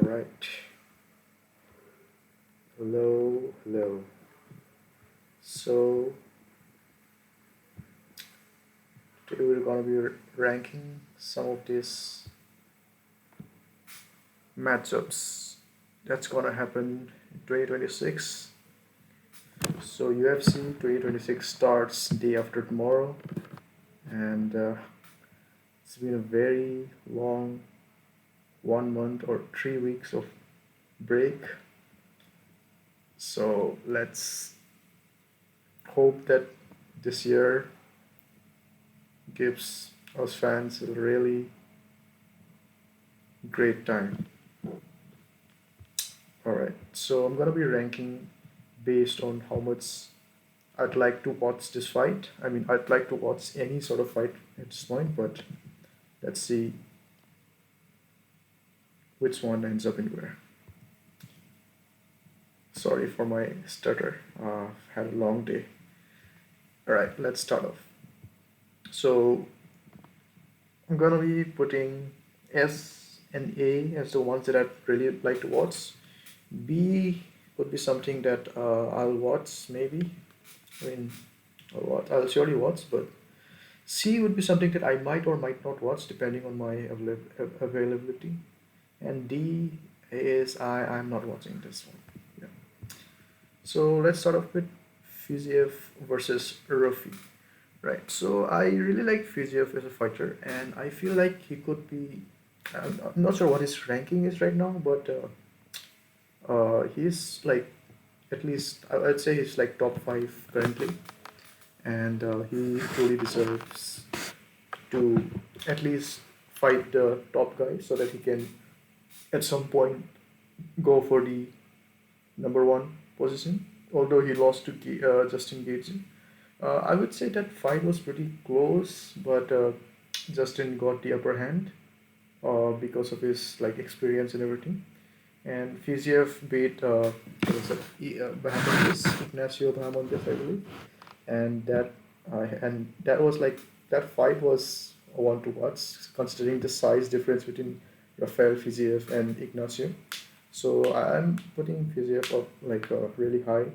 Right. Hello, hello. So today we're gonna be ranking some of these matchups that's gonna happen in 2026. So UFC 2026 starts day after tomorrow, and it's been a very long 1 month or 3 weeks of break. So let's hope that this year gives us fans a really great time. Alright, so I'm gonna be ranking based on how much I'd like to watch this fight. I mean, I'd like to watch any sort of fight at this point, but let's see which one ends up in where. Sorry for my stutter. I've had a long day. Alright, let's start off. So I'm gonna be putting S and A as the ones that I'd really like to watch. B would be something that I'll watch maybe. I mean, I'll surely watch, but C would be something that I might or might not watch depending on my availability. And D is I'm not watching this one. Yeah. So let's start off with Fiziev versus Rufi. Right. So I really like Fiziev as a fighter, and I feel like he could be. I'm not sure what his ranking is right now, but he's like at least I'd say he's like top five currently, and he truly deserves to at least fight the top guy so that he can at some point go for the number one position. Although he lost to Justin Gaethje, I would say that fight was pretty close, but Justin got the upper hand because of his like experience and everything. And Fiziev beat what was it? Bahamondes, Ignacio Bahamondes, I believe, and that was like that fight was a one to watch considering the size difference between Rafael Fiziev and Ignacio. So I'm putting Fiziev up like really high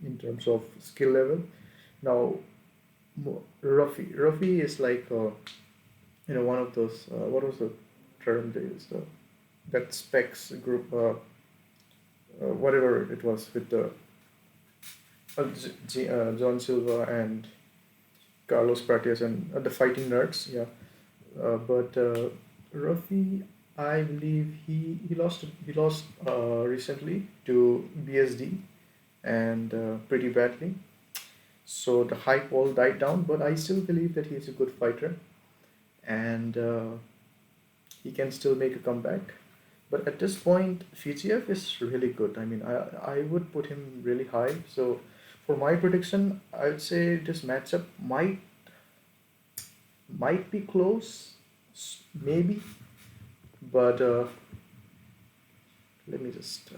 in terms of skill level. Now Ruffy is like one of those what was the term they used that specs group whatever it was with the John Silva and Carlos Pratias and the fighting nerds, yeah. But Ruffy, I believe he lost recently to BSD and pretty badly. So the hype all died down, but I still believe that he's a good fighter and he can still make a comeback. But at this point, Fiziev is really good. I mean, I would put him really high. So for my prediction, I would say this matchup might be close, maybe. But let me just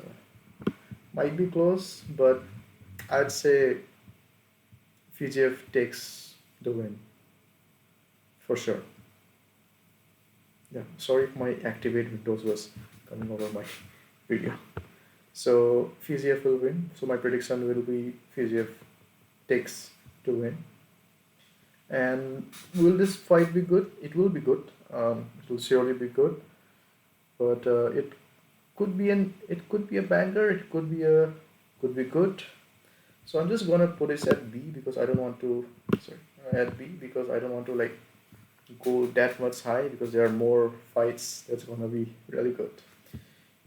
might be close, but I'd say Fiziev takes the win for sure. Yeah, sorry if my activate Windows was coming over my video. So Fiziev will win. So my prediction will be Fiziev takes to win. And will this fight be good? It will be good. It will surely be good. But it could be a banger. It could be good. So I'm just gonna put this at B because I don't want to. Sorry, at B because I don't want to like go that much high because there are more fights that's gonna be really good.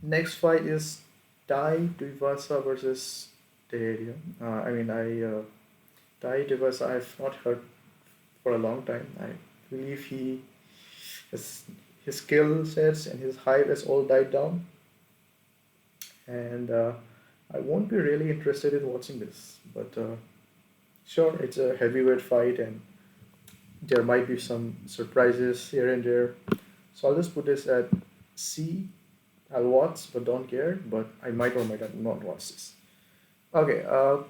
Next fight is Tai Tuivasa versus Teherian. Tai Tuivasa I've not heard for a long time. I believe his his skill sets and his hype has all died down, and I won't be really interested in watching this. But sure, it's a heavyweight fight, and there might be some surprises here and there. So I'll just put this at C. I'll watch, but don't care. But I might or might not watch this. Okay,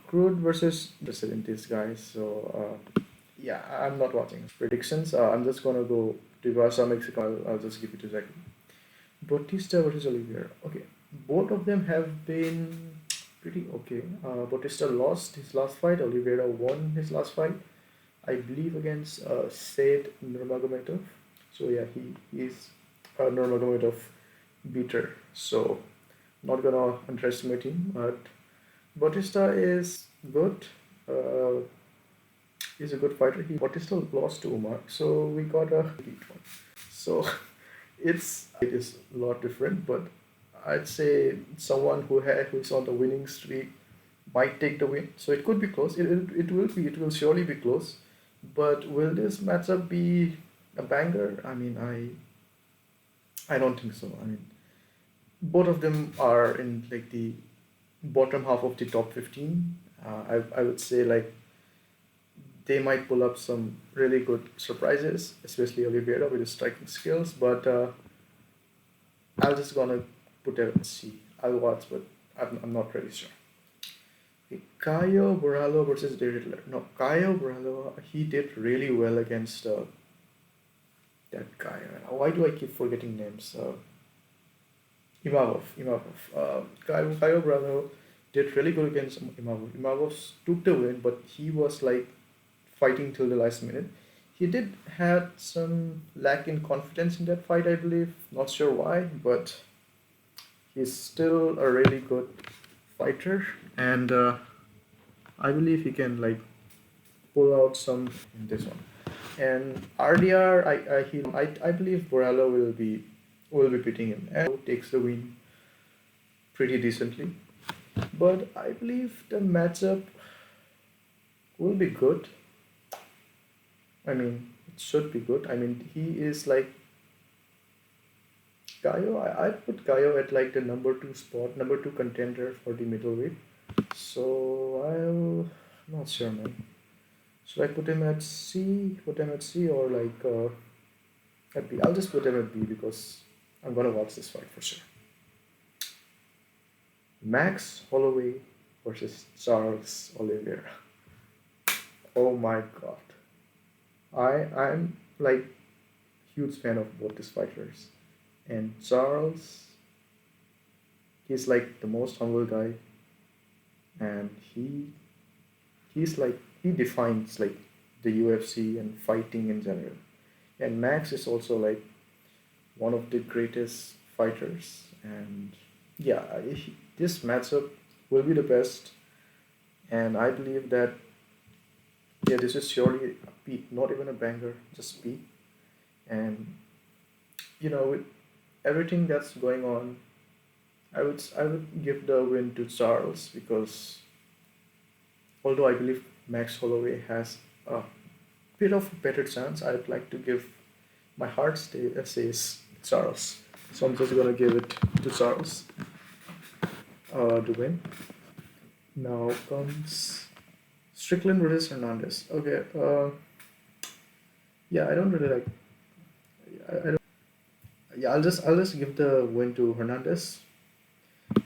Crude versus Presidentes, guys. So yeah, I'm not watching predictions. I'm just gonna go to Barca Mexico. I'll just give it to Zach. Bautista versus Oliveira. Okay, both of them have been pretty okay. Bautista lost his last fight. Oliveira won his last fight, I believe, against Said Nurmagomedov. So yeah, he is a Nurmagomedov beater. So not gonna underestimate him. But Bautista is good. Uh, he's a good fighter. He Bautista lost to Umar, so we got a beat one. So it is a lot different, but I'd say someone who's on the winning streak might take the win. So it could be close. It will surely be close. But will this matchup be a banger? I mean, I don't think so. I mean, both of them are in like the bottom half of the top 15. I would say like they might pull up some really good surprises, especially Oliveira with his striking skills. But I'm just gonna put it and see. I'll watch, but I'm not really sure. Okay, Caio Borralho versus David Ler. No, Caio Borralho, he did really well against that guy. Why do I keep forgetting names? Imavov. Caio Borralho did really good against Imavov. Imavov took the win, but he was like fighting till the last minute. He did had some lack in confidence in that fight, I believe. Not sure why, but he's still a really good fighter, and I believe he can like pull out some in this one. And RDR, I believe Borrello will be beating him and takes the win pretty decently. But I believe the matchup will be good. I mean, it should be good. I mean, he is like Gaio. I put Gaio at like the number two spot, number two contender for the middleweight. So I'm not sure, man. Should I put him at C? Put him at C or like at B? I'll just put him at B because I'm gonna watch this fight for sure. Max Holloway versus Charles Oliveira. Oh my god. I'm like huge fan of both these fighters. And Charles, he's like the most humble guy, and he's like he defines like the UFC and fighting in general. And Max is also like one of the greatest fighters, and yeah, this matchup will be the best, and I believe that yeah, this is surely a peak, not even a banger, just peak. And you know, with everything that's going on, I would give the win to Charles because although I believe Max Holloway has a bit of a better chance, I'd like to give my heart says Charles. So I'm just gonna give it to Charles to win. Now comes Strickland versus Hernandez. Okay, yeah, I don't really like. I don't. Yeah, I'll just give the win to Hernandez,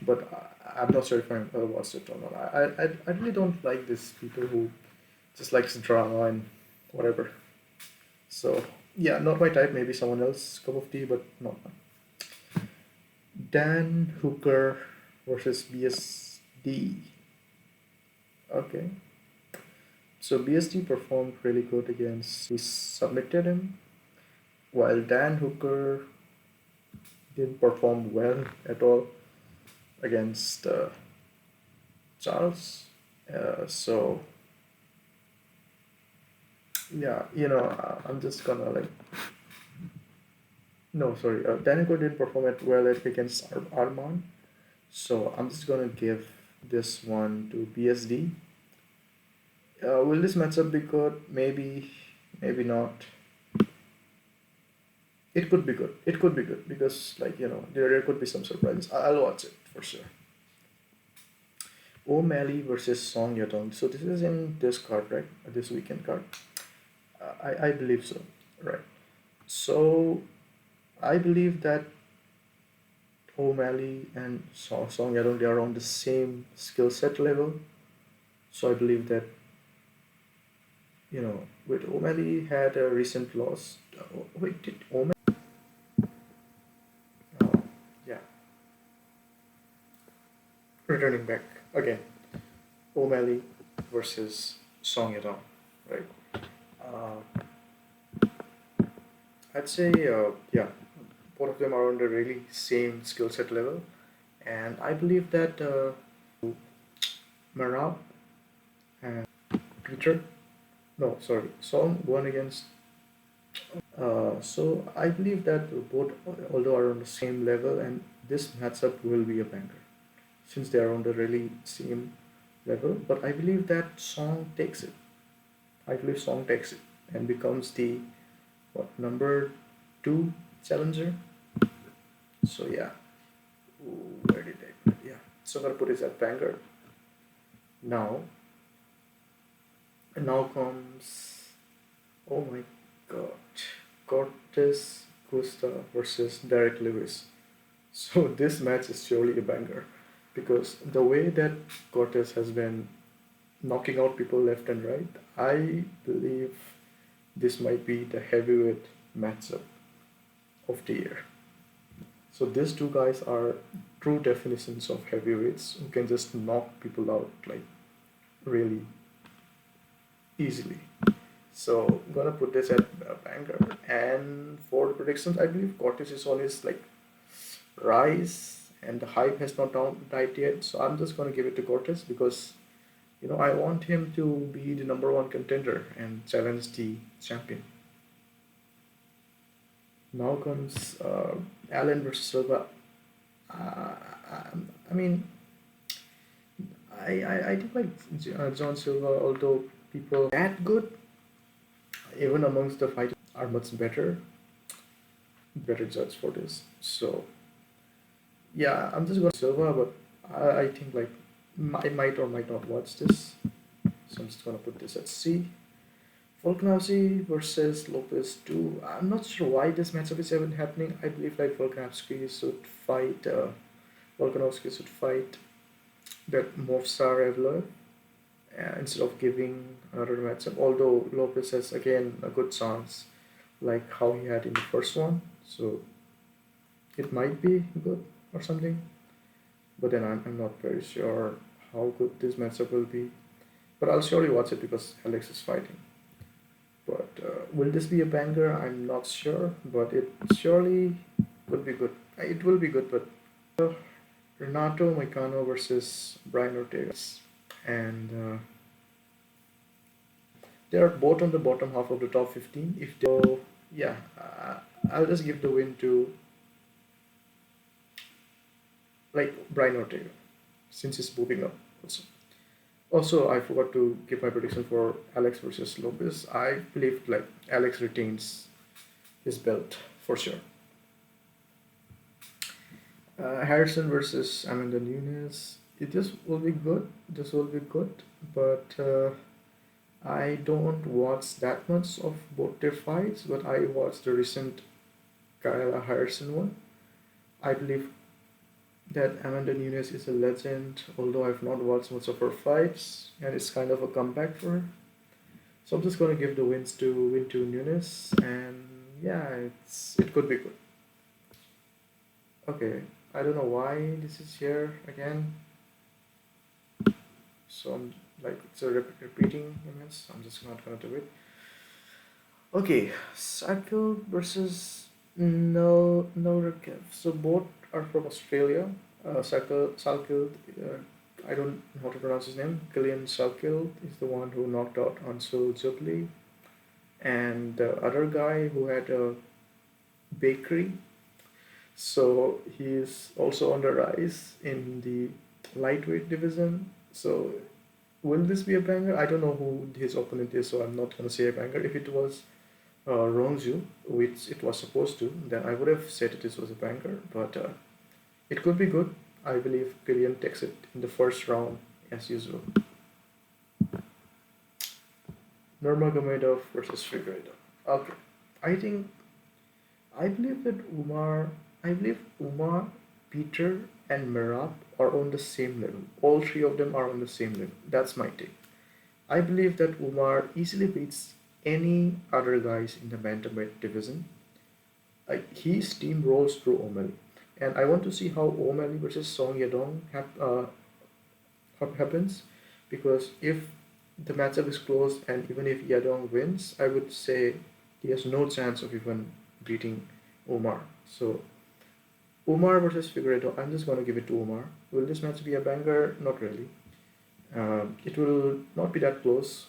but I'm not sure if I watched it or not. I really don't like these people who just likes drama and whatever. So yeah, not my type. Maybe someone else cup of tea, but not mine. Dan Hooker versus BSD. Okay, so BSD performed really good against. He submitted him, while Dan Hooker didn't perform well at all against Charles. So yeah, I'm just gonna like no, sorry, Dan Hooker didn't perform it well against Arman. So I'm just gonna give this one to BSD. Will this matchup be good? Maybe, maybe not. It could be good. It could be good because, like, there could be some surprises. I'll watch it for sure. O'Malley versus Song Yadong. So this is in this card, right? This weekend card. I believe so. Right. So I believe that O'Malley and Song Yadong, they are on the same skill set level. So I believe that with O'Malley had a recent loss. Wait, did O'Malley? returning back again, O'Malley versus Song Yadong, right? Uh, I'd say, yeah, both of them are on the really same skill set level, and I believe that Marab and Peter, no, sorry, Song won against. So I believe that both, although are on the same level, and this matchup will be a banger since they are on the really same level. But I believe that Song takes it. I believe Song takes it and becomes the what number two challenger. So yeah, where did I put it? Yeah, so I'm gonna put it at banger. Now, and now comes, oh my god, Cortez Gusta versus Derek Lewis. So this match is surely a banger because the way that Cortez has been knocking out people left and right, I believe this might be the heavyweight matchup of the year. So these two guys are true definitions of heavyweights who can just knock people out like really easily. So I'm gonna put this at a banger. And for the predictions, I believe Cortez is on his like rise, and the hype has not died yet. So I'm just gonna give it to Cortez because I want him to be the number one contender and challenge the champion. Now comes Allen versus Silva. Uh, I mean, I think like John Silva, although people that good, even amongst the fighters, are much better judge for this. So yeah, I'm just going to Silva, but I think like I might or might not watch this. So I'm just gonna put this at C. Volkanovski versus Lopez 2. I'm not sure why this matchup is even happening. I believe like Volkanovski should fight that Movsar Evloev instead of giving another matchup. Although Lopez has again a good chance, like how he had in the first one. So it might be good or something. But then I'm not very sure how good this matchup will be. But I'll surely watch it because Alex is fighting. But will this be a banger? I'm not sure, but it surely could be good. It will be good, but Renato Moicano versus Brian Ortega, and they are both on the bottom half of the top 15. If they, yeah, I'll just give the win to like Brian Ortega, since he's moving up also. Also, I forgot to give my prediction for Alex versus Lopez. I believe like Alex retains his belt for sure. Harrison versus Amanda Nunes. This will be good. This will be good, but I don't watch that much of both their fights. But I watched the recent Kayla Harrison one. I believe that Amanda Nunes is a legend, although I've not watched much of her fights, and it's kind of a comeback for her. So I'm just gonna give the win to Nunes, and yeah, it could be good. Okay, I don't know why this is here again. So I'm like it's a repeating image. So I'm just not gonna do it. Okay, Sakil versus Norakev. So both are from Australia. Salkild, I don't know how to pronounce his name. Killian Salkild is the one who knocked out Ansul Jubli. And the other guy who had a bakery. So he is also on the rise in the lightweight division. So will this be a banger? I don't know who his opponent is, so I'm not going to say a banger. If it was Rongju, which it was supposed to, then I would have said this was a banger. But it could be good. I believe Killian takes it in the first round as usual. Nurmagomedov versus Figueiredo. Okay, I think I believe that Umar, Peter, and Merab are on the same level. All three of them are on the same level. That's my take. I believe that Umar easily beats any other guys in the bantamweight division. He steamrolls through O'Malley, and I want to see how O'Malley versus Song Yadong happens, because if the matchup is close and even if Yadong wins, I would say he has no chance of even beating Omar. So Omar versus Figueredo, I'm just going to give it to Omar. Will this match be a banger? Not really. It will not be that close.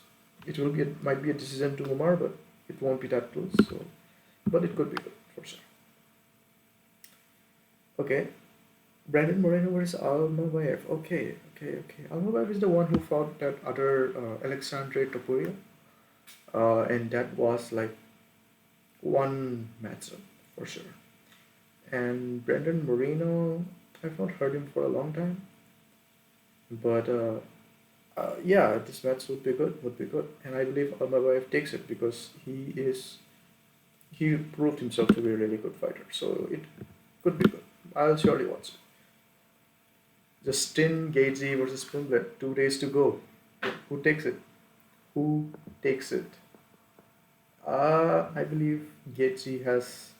It might be a decision to Omar, but it won't be that close. So, but it could be good for sure. Okay, Brandon Moreno versus Almabayev. Okay. Almabayev is the one who fought that other Alexandre Topuria, and that was like one matchup for sure. And Brandon Moreno, I've not heard him for a long time, but yeah, this match would be good. Would be good, and I believe Almabayev takes it because he proved himself to be a really good fighter. So it could be good. I'll surely watch it. Justin Gaethje versus Pimblet. 2 days to go. Who takes it? Who takes it? I believe Gaethje has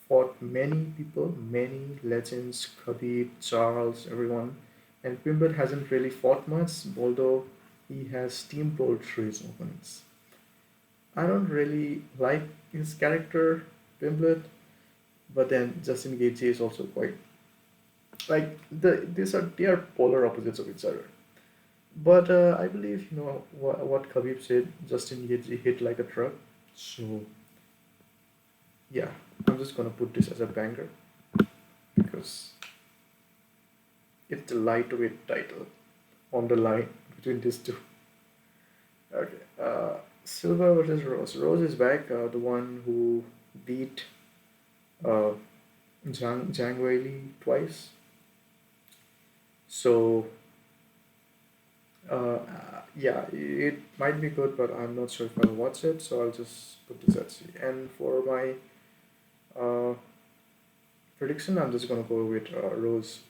fought many people, many legends, Khabib, Charles, everyone, and Pimblet hasn't really fought much, although he has steamrolled through his opponents. I don't really like his character, Pimblet, but then Justin Gaethje is also quite like these are they are polar opposites of each other. But I believe what Khabib said. Justin Gaethje hit like a truck. So yeah, I'm just gonna put this as a banger because it's the lightweight title on the line between these two. Okay. Silva versus Rose. Rose is back. The one who beat uh, Zhang Weili twice. So yeah, it might be good, but I'm not sure if I'll watch it. So I'll just put this at C. And for my uh, prediction, I'm just gonna go with Rose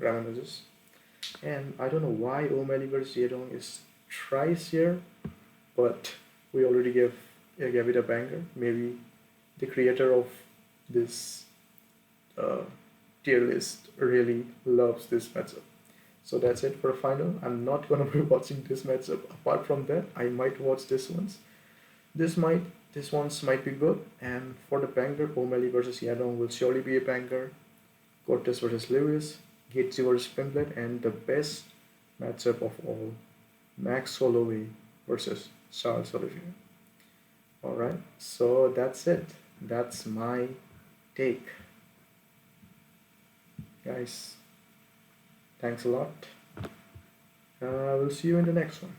Ramanujis. And I don't know why O'Malley versus Yedong is thrice here, but we already gave it a banger. Maybe the creator of this uh, tier list really loves this matchup. So that's it for final. I'm not gonna be watching this matchup. Apart from that, I might watch this ones. This might this ones might be good. And for the banger, O'Malley versus Yadong will surely be a banger. Cortez versus Lewis, Gaethje versus Pimblet, and the best matchup of all, Max Holloway versus Charles Oliveira. All right, so that's it. That's my take, guys. Thanks a lot. We'll see you in the next one.